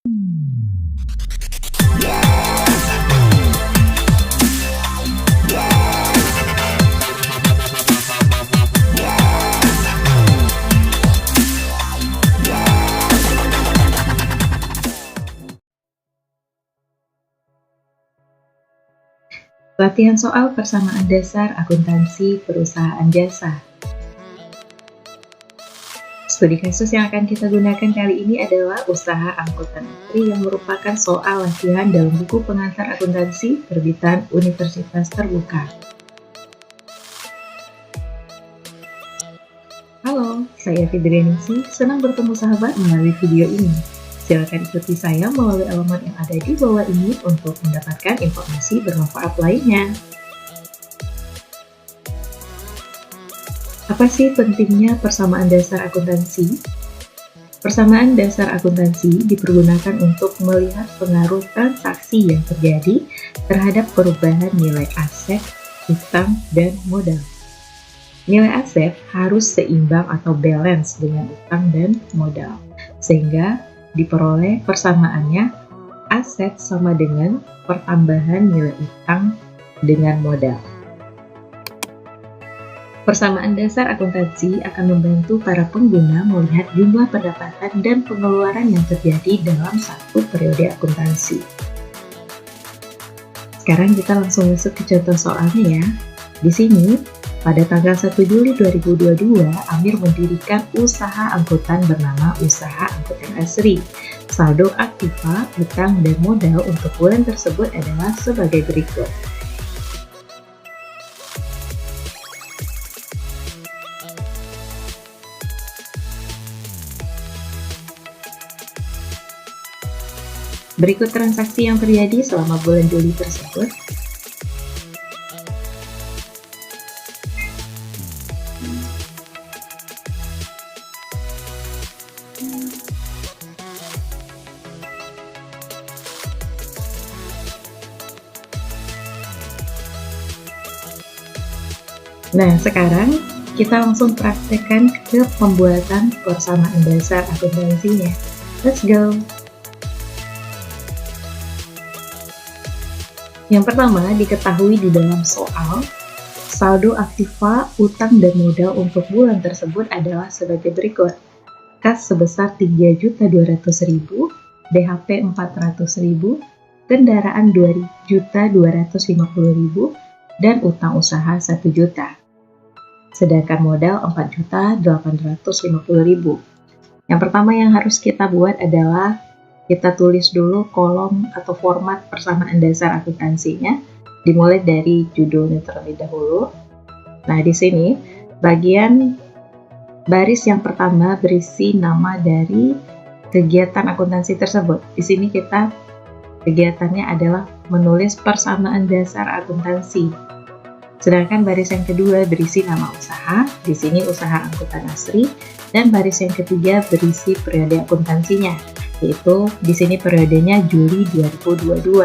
Latihan soal persamaan dasar akuntansi perusahaan jasa. Studi kasus yang akan kita gunakan kali ini adalah usaha angkutan asri yang merupakan soal latihan dalam buku pengantar akuntansi terbitan Universitas Terbuka. Halo, saya Fidrianingsih, senang bertemu sahabat melalui video ini. Silakan ikuti saya melalui alamat yang ada di bawah ini untuk mendapatkan informasi bermanfaat lainnya. Apa sih pentingnya persamaan dasar akuntansi? Persamaan dasar akuntansi dipergunakan untuk melihat pengaruh transaksi yang terjadi terhadap perubahan nilai aset, utang, dan modal. Nilai aset harus seimbang atau balance dengan utang dan modal, sehingga diperoleh persamaannya aset sama dengan pertambahan nilai utang dengan modal. Persamaan dasar akuntansi akan membantu para pengguna melihat jumlah pendapatan dan pengeluaran yang terjadi dalam satu periode akuntansi. Sekarang kita langsung masuk ke contoh soalnya ya. Di sini, pada tanggal 1 Juli 2022, Amir mendirikan usaha angkutan bernama Usaha Angkutan Asri. Saldo aktiva, utang, dan modal untuk bulan tersebut adalah sebagai berikut. Berikut transaksi yang terjadi selama bulan Juli tersebut. Nah, sekarang kita langsung praktekkan ke pembuatan persamaan dasar akuntansinya. Let's go! Yang pertama, diketahui di dalam soal, saldo aktiva, utang, dan modal untuk bulan tersebut adalah sebagai berikut. Kas sebesar 3.200.000, DHP 400.000, kendaraan 2.250.000, dan utang usaha 1 juta. Sedangkan modal 4.850.000. Yang pertama yang harus kita buat adalah kita tulis dulu kolom atau format persamaan dasar akuntansinya, dimulai dari judulnya terlebih dahulu. Nah, di sini bagian baris yang pertama berisi nama dari kegiatan akuntansi tersebut. Di sini kita kegiatannya adalah menulis persamaan dasar akuntansi. Sedangkan baris yang kedua berisi nama usaha, di sini usaha angkutan asri, dan baris yang ketiga berisi periode akuntansinya, yaitu di sini periodenya Juli 2022.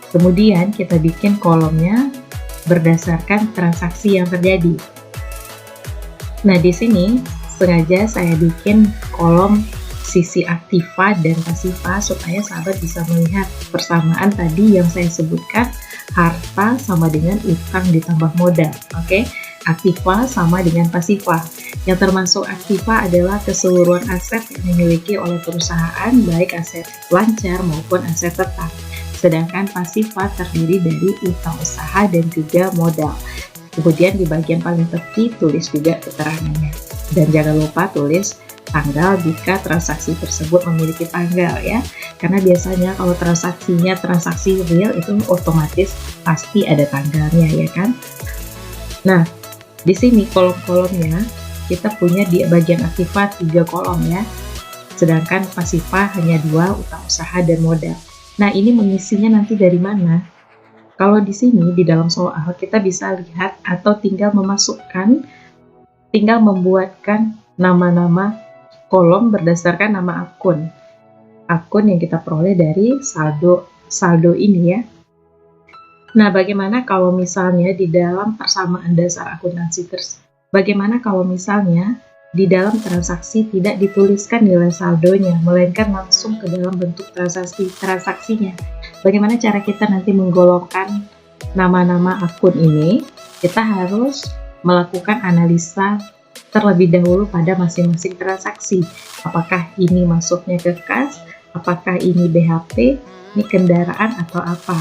Kemudian kita bikin kolomnya berdasarkan transaksi yang terjadi. Nah, di sini sengaja saya bikin kolom sisi aktiva dan pasiva supaya sahabat bisa melihat persamaan tadi yang saya sebutkan, harta sama dengan utang ditambah modal. Oke? Aktiva sama dengan pasiva. Yang termasuk aktiva adalah keseluruhan aset yang dimiliki oleh perusahaan, baik aset lancar maupun aset tetap. Sedangkan pasiva terdiri dari utang usaha dan juga modal. Kemudian di bagian paling tepi tulis juga keterangannya. Dan jangan lupa tulis tanggal jika transaksi tersebut memiliki tanggal ya. Karena biasanya kalau transaksinya transaksi real itu otomatis pasti ada tanggalnya ya kan. Nah, di sini kolom-kolomnya kita punya di bagian aktiva 3 kolom ya. Sedangkan pasiva hanya 2, utang usaha dan modal. Nah, ini mengisinya nanti dari mana? Kalau di sini di dalam soal kita bisa lihat atau tinggal membuatkan nama-nama kolom berdasarkan nama akun. Akun yang kita peroleh dari saldo ini ya. Nah, bagaimana kalau misalnya di dalam persamaan dasar akuntansi bagaimana kalau misalnya di dalam transaksi tidak dituliskan nilai saldonya, melainkan langsung ke dalam bentuk transaksinya. Bagaimana cara kita nanti menggolongkan nama-nama akun ini? Kita harus melakukan analisa terlebih dahulu pada masing-masing transaksi. Apakah ini masuknya ke kas, apakah ini BHP, ini kendaraan atau apa?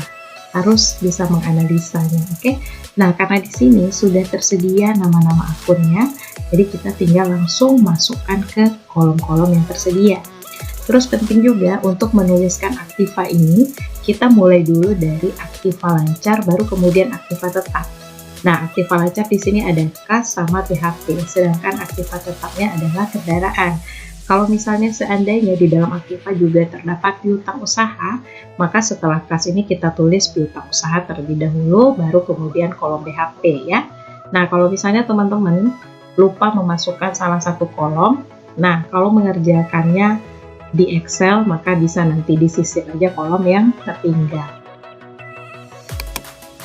Harus bisa menganalisanya, oke? Nah, karena di sini sudah tersedia nama-nama akunnya, jadi kita tinggal langsung masukkan ke kolom-kolom yang tersedia. Terus penting juga untuk menuliskan aktiva ini, kita mulai dulu dari aktiva lancar, baru kemudian aktiva tetap. Nah, aktiva lancar di sini ada kas sama BHP, sedangkan aktiva tetapnya adalah kendaraan. Kalau misalnya seandainya di dalam aktiva juga terdapat piutang usaha, maka setelah kas ini kita tulis piutang usaha terlebih dahulu, baru kemudian kolom BHP ya. Nah, kalau misalnya teman-teman lupa memasukkan salah satu kolom, nah kalau mengerjakannya di Excel, maka bisa nanti disisir aja kolom yang tertinggal.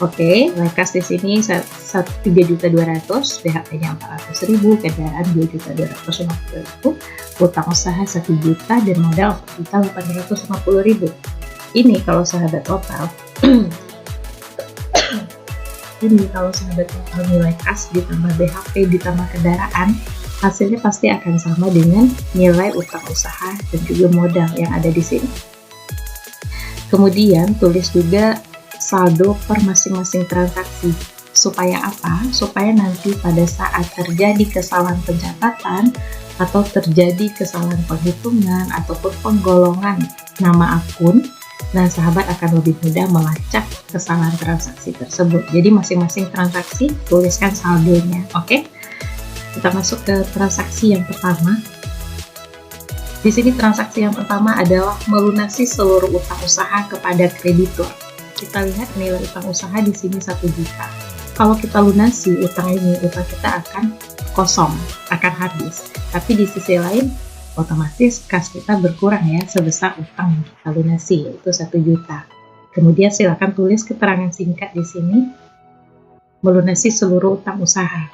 Oke, kas di sini 3.200.000, BHP-nya 400.000, kendaraan 2.250.000, utang usaha 1 juta dan modal 4.850.000. Ini kalau sahabat total, ini kalau sahabat total nilai kas ditambah BHP ditambah kendaraan, hasilnya pasti akan sama dengan nilai utang usaha dan juga modal yang ada di sini. Kemudian tulis juga saldo per masing-masing transaksi. Supaya apa? Supaya nanti pada saat terjadi kesalahan pencatatan atau terjadi kesalahan penghitungan ataupun penggolongan nama akun, nah sahabat akan lebih mudah melacak kesalahan transaksi tersebut. Jadi masing-masing transaksi tuliskan saldonya, oke? Kita masuk ke transaksi yang pertama. Di sini transaksi yang pertama adalah melunasi seluruh utang usaha kepada kreditur. Kita lihat nilai utang usaha di sini 1 juta. Kalau kita lunasi utang ini, utang kita akan kosong, akan habis. Tapi di sisi lain, otomatis kas kita berkurang ya, sebesar utang yang kita lunasi, yaitu 1 juta. Kemudian silakan tulis keterangan singkat di sini, melunasi seluruh utang usaha.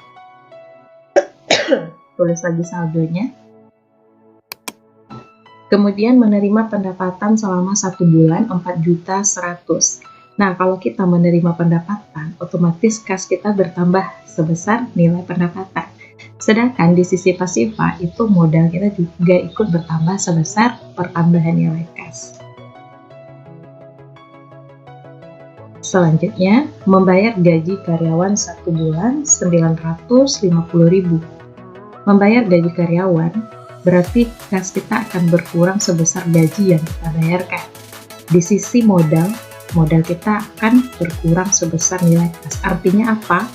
Tulis lagi saldonya. Kemudian menerima pendapatan selama 1 bulan 4.100.000. Nah, kalau kita menerima pendapatan, otomatis kas kita bertambah sebesar nilai pendapatan. Sedangkan di sisi pasifa, itu modal kita juga ikut bertambah sebesar pertambahan nilai kas. Selanjutnya, membayar gaji karyawan 1 bulan 950.000. Membayar gaji karyawan berarti kas kita akan berkurang sebesar gaji yang kita bayarkan. Di sisi modal kita akan berkurang sebesar nilai kas. Artinya apa?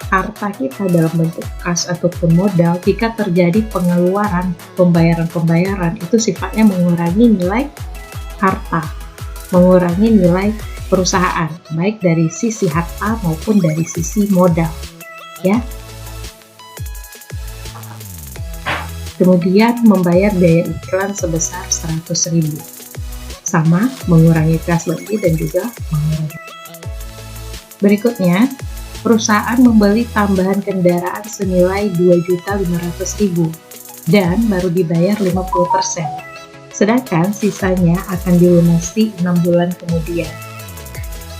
Harta kita dalam bentuk kas ataupun modal, jika terjadi pengeluaran pembayaran itu sifatnya mengurangi nilai harta, mengurangi nilai perusahaan, baik dari sisi harta maupun dari sisi modal ya. Kemudian membayar biaya iklan sebesar 100.000, sama mengurangi kas lagi dan juga mengurangi. Berikutnya, perusahaan membeli tambahan kendaraan senilai 2.500.000 dan baru dibayar 50%. Sedangkan sisanya akan dilunasi 6 bulan kemudian.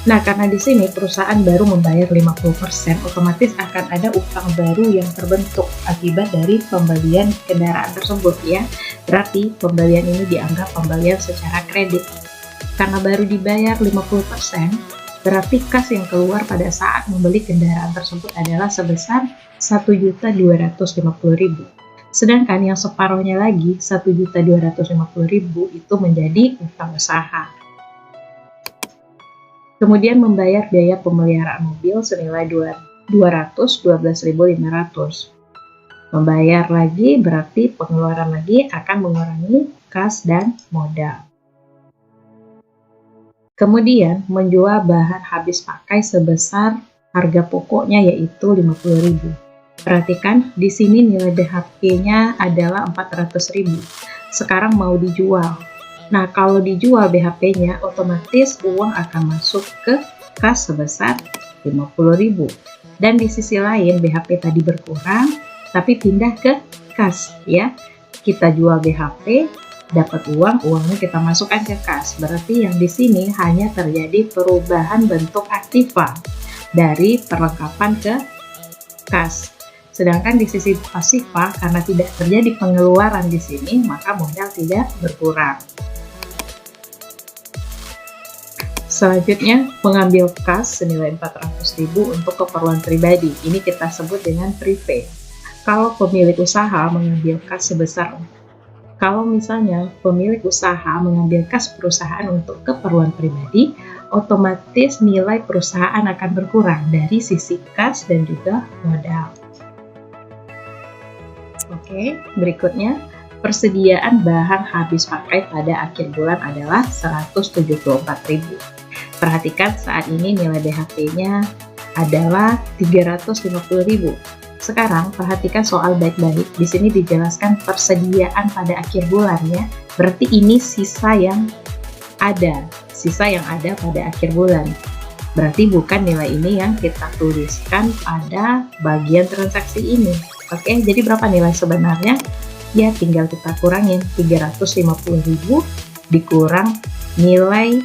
Nah, karena di sini perusahaan baru membayar 50%, otomatis akan ada utang baru yang terbentuk akibat dari pembelian kendaraan tersebut ya. Berarti pembelian ini dianggap pembelian secara kredit. Karena baru dibayar 50%, berarti kas yang keluar pada saat membeli kendaraan tersebut adalah sebesar 1.250.000. Sedangkan yang separuhnya lagi, 1.250.000 itu menjadi utang usaha. Kemudian membayar biaya pemeliharaan mobil senilai 212.500. Membayar lagi berarti pengeluaran lagi akan mengurangi kas dan modal. Kemudian menjual bahan habis pakai sebesar harga pokoknya yaitu 50.000. Perhatikan di sini nilai BHP-nya adalah 400.000. Sekarang mau dijual. Nah, kalau dijual BHP-nya, otomatis uang akan masuk ke kas sebesar 50.000. Dan di sisi lain, BHP tadi berkurang, tapi pindah ke kas ya. Kita jual BHP, dapat uang, uangnya kita masukkan ke kas. Berarti yang di sini hanya terjadi perubahan bentuk aktiva dari perlengkapan ke kas. Sedangkan di sisi pasifa, karena tidak terjadi pengeluaran di sini, maka modal tidak berkurang. Selanjutnya, mengambil kas senilai 400.000 untuk keperluan pribadi. Ini kita sebut dengan prepaid. Kalau pemilik usaha mengambil kas sebesar, kalau misalnya pemilik usaha mengambil kas perusahaan untuk keperluan pribadi, otomatis nilai perusahaan akan berkurang dari sisi kas dan juga modal. Oke, berikutnya persediaan bahan habis pakai pada akhir bulan adalah 174.000. Perhatikan saat ini nilai BHP-nya adalah 350.000. Sekarang perhatikan soal baik-baik. Di sini dijelaskan persediaan pada akhir bulan ya. Berarti ini sisa yang ada pada akhir bulan. Berarti bukan nilai ini yang kita tuliskan pada bagian transaksi ini. Oke, jadi berapa nilai sebenarnya? Ya, tinggal kita kurangin 350.000 dikurang nilai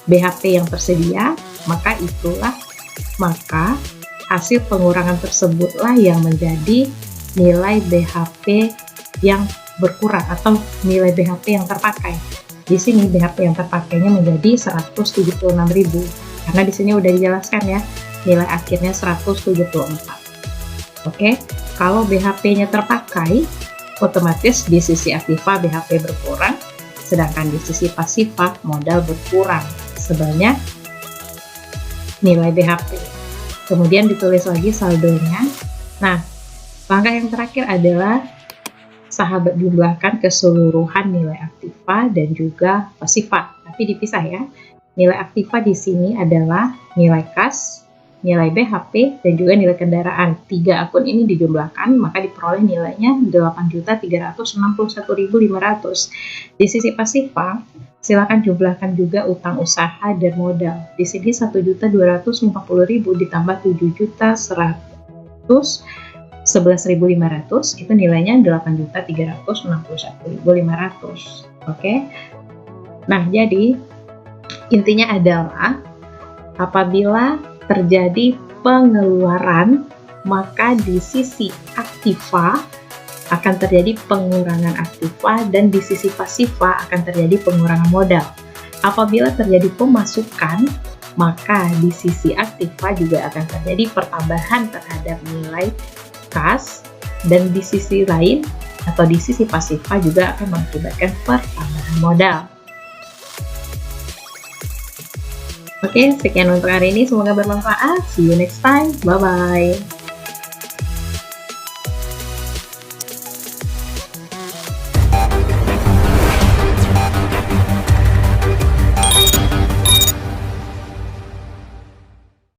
BHP yang tersedia, maka hasil pengurangan tersebutlah yang menjadi nilai BHP yang berkurang atau nilai BHP yang terpakai. Di sini BHP yang terpakainya menjadi 176.000 karena di sini udah dijelaskan ya, nilai akhirnya 174. Oke, kalau BHP-nya terpakai, otomatis di sisi aktiva BHP berkurang, sedangkan di sisi pasifa modal berkurang sebanyak nilai BHP. Kemudian ditulis lagi saldonya. Nah, langkah yang terakhir adalah sahabat jumlahkan keseluruhan nilai aktiva dan juga pasifa, tapi dipisah ya. Nilai aktiva di sini adalah nilai kas, nilai BHP, dan juga nilai kendaraan. 3 akun ini dijumlahkan, maka diperoleh nilainya 8.361.500. Di sisi pasifa, silakan jumlahkan juga utang usaha dan modal. Di sini 1.250.000 ditambah 7.111.500, itu nilainya 8.361.500. Oke. Nah, jadi intinya adalah apabila terjadi pengeluaran, maka di sisi aktiva akan terjadi pengurangan aktiva dan di sisi pasifa akan terjadi pengurangan modal. Apabila terjadi pemasukan, maka di sisi aktiva juga akan terjadi pertambahan terhadap nilai kas, dan di sisi lain atau di sisi pasifa juga akan mengakibatkan pertambahan modal. Oke, sekian untuk hari ini. Semoga bermanfaat. See you next time. Bye-bye.